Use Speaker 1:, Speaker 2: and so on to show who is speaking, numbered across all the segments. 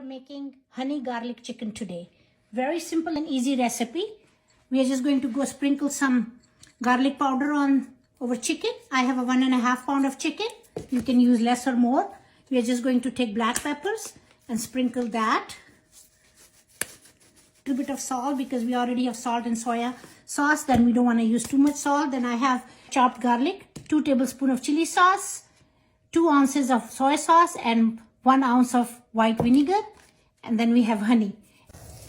Speaker 1: are making honey garlic chicken today. Very simple and easy recipe. We are just going to go sprinkle some garlic powder on over chicken. I have a 1.5 pound of chicken. You can use less or more. We are just going to take black peppers and sprinkle that. A little bit of salt because we already have salt and soya sauce. Then we don't want to use too much salt. Then I have chopped garlic, 2 tablespoons of chili sauce, 2 ounces of soy sauce, and 1 ounce of white vinegar. And then we have honey.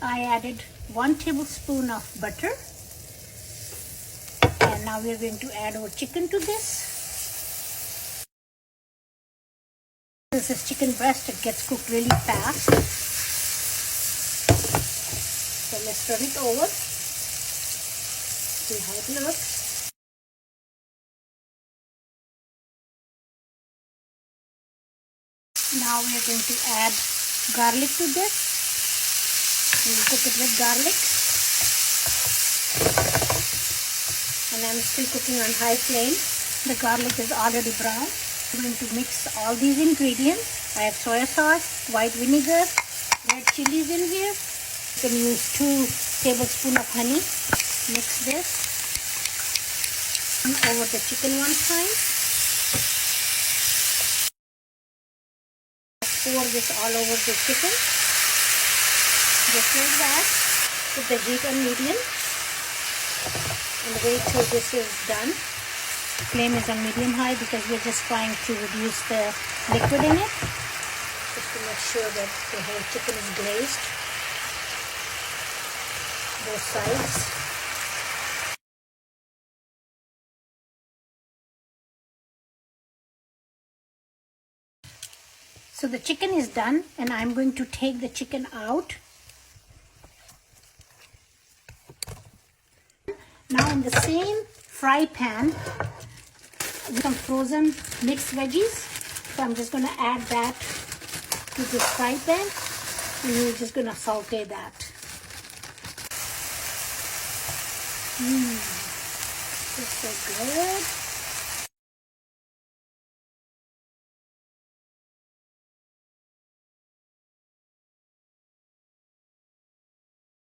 Speaker 1: I added 1 tablespoon of butter. And now we are going to add our chicken to this. This is chicken breast. It gets cooked really fast. So let's turn it over. See how it looks. Now we are going to add garlic to this. We will cook it with garlic. And I'm still cooking on high flame. The garlic is already brown. I'm going to mix all these ingredients. I have soy sauce, white vinegar, red chilies in here. You can use 2 tablespoons of honey. Mix this over the chicken one time. Pour this all over the chicken. Just like that. Put the heat on medium. And wait till this is done. Flame is on medium high because we're just trying to reduce the liquid in it. Just to make sure that the whole chicken is glazed. Both sides. So the chicken is done and I'm going to take the chicken out. Now in the same fry pan, some frozen mixed veggies. So I'm just going to add that to this fry pan and we're just going to saute that. It's so good.